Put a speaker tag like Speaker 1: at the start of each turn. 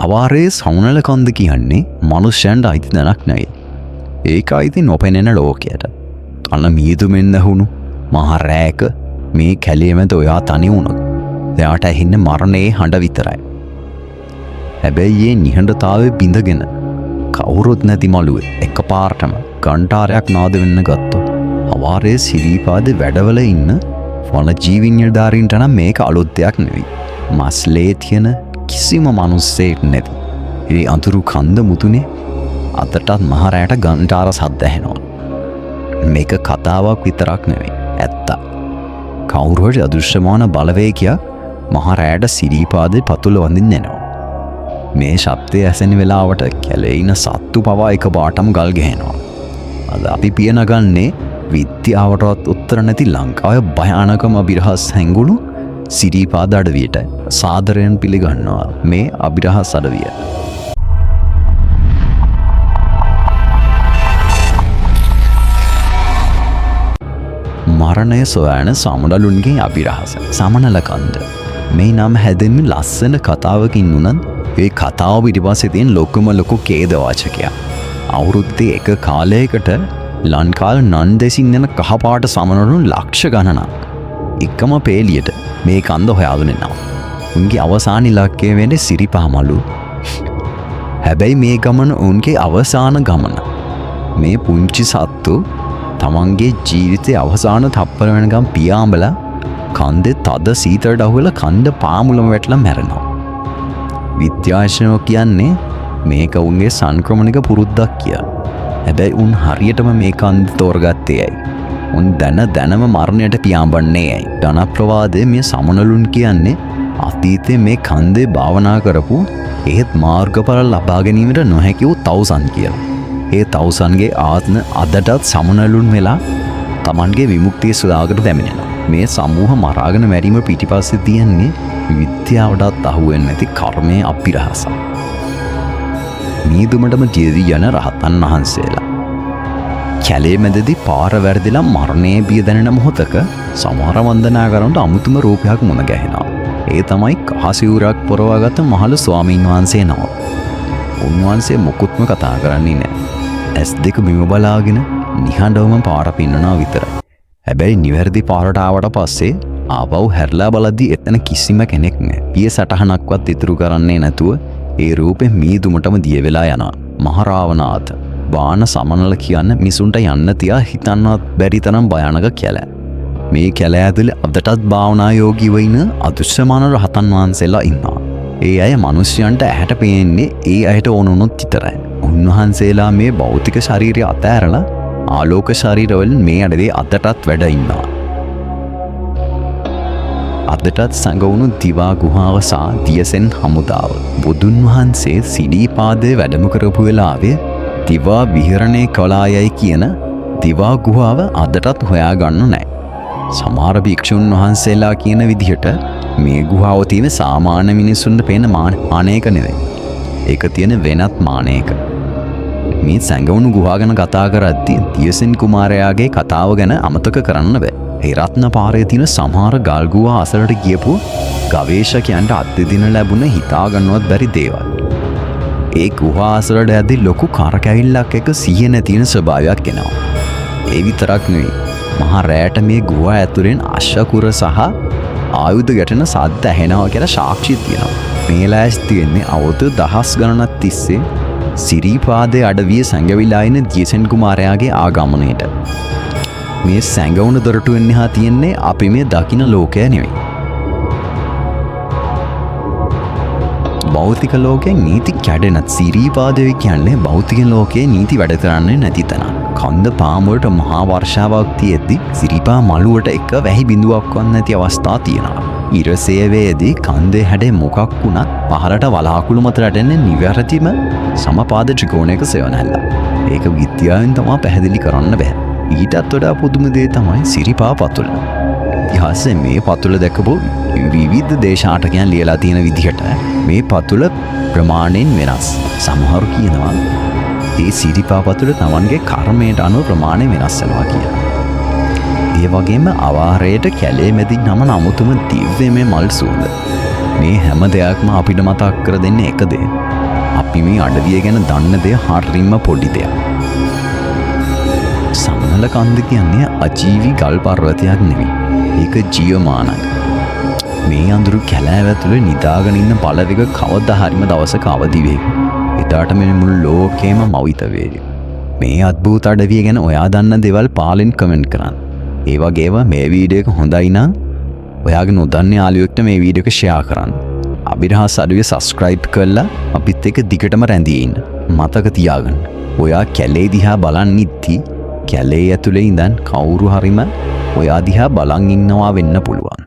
Speaker 1: අවාරයේ සවුනල කන්ද කියන්නේ මනුෂ්‍යයන්ට අයිති දැනක් නෙවෙයි. ඒක අයිති නොපෙනෙන ලෝකයට. අන්න මීදුමෙන් නැහුණු මහ රෑක මේ කැලේ මැද ඔයා තනි වුණොත් එයාට ඇහෙන්නේ මරණයේ හඬ විතරයි. හැබැයි මේ නිහඬතාවයේ බිඳගෙන කවුරුත් නැති මළුවේ එකපාරටම ගන්ටාරයක් නාද වෙන්න ගත්තොත් අවාරයේ සිරිපාදේ වැඩවල ඉන්න වන ජීවිනියදාරින්ට නම් මේක අලුත් දෙයක් නෙවෙයි. මස්ලේ තියෙන කිසිම මිනිස්සෙක් නැති. ඒ අඳුරු කන්ද මුතුනේ අතටත් මහ රැයට ගන්ටාර සද්ද ඇහෙනවා. මේක කතාවක් විතරක් නෙවෙයි. ඇත්ත. කවුරු හරි අදෘශ්‍යමාන බලවේගයක් මහ රැයට සිරිපාදේ පතුල වඳින්න එනවා. මේ ශබ්දය ඇසෙන වෙලාවට කැලේ ඉන්න සත්තු පවා එක පාටම ගල් ගහනවා. අද අපි පිය නගන්නේ විද්‍යාවටවත් උත්තර නැති ලංකාවේ භයානකම අභිරහස් හැංගුණු සිරිපාද අඩවියට සාදරයෙන් පිළිගන්නවා මේ අභිරහස් අඩවිය. මරණය සොයන සමනලුන්ගේ අභිරහස සමනල කන්ද. මේ නම් හැදෙන්නේ ලස්සන කතාවකින් උනත් ඒ කතාව පිටිපස්සේ තියෙන ලොකුම ලොකු ඛේදවාචකයක්. අවුරුද්දේ එක කාලයකට ලංකාවේ නන් දෙසින් යන කහපාට සමනලුන් ලක්ෂ ගණනක් එකම පේලියට මේ කන්ද හොයාගෙන යනවා. උන්ගේ අවසාන ඉලක්කය වෙන්නේ සිරිපා මලු. හැබැයි මේ ගමන උන්ගේ අවසාන ගමන. මේ පුංචි සත්තු තමන්ගේ ජීවිතයේ අවසාන තප්පර වෙනකම් පියාඹලා කන්දේ තද සීතලට අහුවෙලා කන්ද පාමුලම වැටලා මැරෙනවා. විද්‍යාඥයෝ කියන්නේ මේක උන්ගේ සංක්‍රමණික පුරුද්දක් කියලා. හැබැයි උන් හරියටම මේ කන්ද තෝරගත්තේ ඇයි? උන් දැනම මරණයට පියාඹන්නේ ඇයි? ජනප්‍රවාදයේ මේ සමනලුන් කියන්නේ අතීතයේ මේ කන්දේ භාවනා කරපු ඒත් මාර්ගඵල ලබා ගැනීමට නොහැකි වූ තවුසන් කියලා. ඒ තවුසන්ගේ ආත්ම අදටත් සමනලුන් වෙලා Tamanගේ විමුක්තිය සොයාගෙන දැමිනෙනවා. මේ සමූහ මරාගෙන මැරීම පිටිපස්සේ තියෙන්නේ විද්‍යාවටත් අහුවෙන්නේ නැති කර්මයේ අපිරහසක්. මීදුමටම ජීවි යන රහතන් වහන්සේලා කැලේ මැදදී පාර වැරදිලා මරණයේ බිය දැනෙන මොහොතක සමහර වන්දනා කරනට අමුතුම රූපයක් මුණ ගැහෙනවා. ඒ තමයි කහසිවුරක් පොරවාගත්ත මහලු ස්වාමීන් වහන්සේ නම. උන්වහන්සේ මොකුත්ම කතා කරන්නේ නැහැ. ඇස් දෙක බිම බලාගෙන නිහඬවම පාර පින්නනවා විතරයි. හැබැයි නිවැරදි පාරට ආවට පස්සේ ආපහු හැරලා බලද්දී එතන කිසිම කෙනෙක් නැහැ. පිය සටහනක්වත් ඉතුරු කරන්නේ නැතුව ඒ රූපේ මීදුමටම දිය වෙලා යනවා. මහරාවනාථ බාන සමනල කියන්න මිසුන්ට යන්න තියා හිතන්නවත් බැරි තරම් භයානක කැලෑ. මේ කැලෑ ඇතුලේ අදටත් භාවනා යෝගීව ඉන්න අදෘශ්‍යමාන රහතන් වහන්සේලා ඉන්නවා. ඒ අය මිනිස්යන්ට ඇහැට පේන්නේ ඒ අයට ඕන වුණොත් විතරයි. උන්වහන්සේලා මේ භෞතික ශරීරය අතෑරලා ආලෝක ශරීරවලින් මේ අඩේ අදටත් වැඩ ඉන්නවා. අදටත් සංගවුණු දිවා ගුහාව සහ දියසෙන් හමුදාව. බුදුන් වහන්සේ සිරිපාදේ වැඩම කරපු වෙලාවේ දිවා විහරණය කළායයි කියන දිවා ගුහාව අදටත් හොයාගන්න නැහැ. සමහර භික්ෂුන් වහන්සේලා කියන විදිහට මේ ගුහාව තියෙන සාමාන්‍ය මිනිසුන්ට පේන මානයක නෙවෙයි. ඒක තියෙන වෙනත් මානයක. මේ සංගවුණු ගුහා ගැන කතා කරද්දී දියසෙන් කුමාරයාගේ කතාව ගැන අමතක කරන්න බෑ. ඒ රත්න පාරේ තියෙන සමහර ගල් ගුහා අසලට ගියපු ගවේෂකයන්ට අත්දින ලැබුණ හිතා ගන්නවත් බැරි දේවල්. ඒ ගුහා අසලට ඇදී ලොකු කරකැවිල්ලක් එක සිහිය නැතින ස්වභාවයක් එනවා. ඒ විතරක් නෙවෙයි. මහා රැයට මේ ගුහා ඇතුලෙන් අශ්වකුර සහ ආයුධ ගැටෙන සද්ද ඇහෙනවා කියලා සාක්ෂි තියෙනවා. මේ ලෑස්ති තියෙන්නේ අවුරුදු දහස් ගණනක් තිස්සේ සිරිපාදේ අඩවිය සංගවිලා ඉන දියසෙන් කුමාරයාගේ ආගමනයට. මේ සංගවුණු දොරටුවෙන් එහා තියෙන්නේ අපි මේ දකින ලෝකය නෙවෙයි. භෞතික ලෝකයෙන් නීති කැඩෙන සිරිපාදේ කියන්නේ භෞතික ලෝකයේ නීති වැඩ කරන්නේ නැති තැන. කන්ද පාමුවට මහා වර්ෂාවක් තියෙද්දි සිරිපා මළුවට එක වැහි බිඳුවක්වත් නැති අවස්ථා තියෙනවා. ඉරසේවේදී කන්දේ හැඩේ මොකක් වුණත් පහළට වලාකුළු මත රැටෙන්නේ නිවැරදිම සමපාද ත්‍රිකෝණයක සෙවණැල්ල. ඒක විද්‍යාවෙන් තමයි පැහැදිලි කරන්න බෑ. ඊටත් වඩා පුදුම දේ තමයි සිරිපා පතුල. ඉතිහාසයේ මේ පතුල දැකපු විවිධ දේශාටකයන් ලියලා තියෙන විදිහට මේ පතුල ප්‍රමාණයෙන් වෙනස්. සමහරු කියනවා ඒ සිරිපා පතුල තමන්ගේ කර්මයට අනුව ප්‍රමාණය වෙනස් වෙනවා කියලා. ඒ වගේම අවාරයට කැලේ මැදින් නම නමුතුම දිව්‍යමය මල් සුවඳ. මේ හැම දෙයක්ම අපිට මතක් කර දෙන්නේ එක දේ. අපි මේ අඩවිය ගැන දන්න දෙය හරිම පොඩි දෙයක්. සමනල කන්ද කියන්නේ අජීවී ගල් පර්වතයක් නෙවෙයි. ඒක ජීවමානයි. මේ අඳුරු කැලෑව ඇතුළේ නිදාගෙන ඉන්න පළවෙක කවදා හරිම දවසක අවදි වෙයි. එදාට මේ මුළු ලෝකෙම මවිත වේවි. මේ අද්භූත අඩවිය ගැන ඔයා දන්න දේවල් පාලෙන් කමෙන්ට් කරන්න. ඒ වගේම මේ වීඩියෝ එක හොඳයි නම් ඔයාගේ නොදන්න යාළුවෙක්ට මේ වීඩියෝ එක ෂෙයා කරන්න. අභිරහස් අඩවිය සබ්ස්ක්‍රයිබ් කරලා අපිත් එක්ක දිගටම රැඳී ඉන්න. මතක තියාගන්න. ඔයා කැලේ දිහා බලන් ඉද්දි කැලේ ඇතුලේ ඉඳන් කවුරු හරිම ඔයා දිහා බලන් ඉන්නවා වෙන්න පුළුවන්.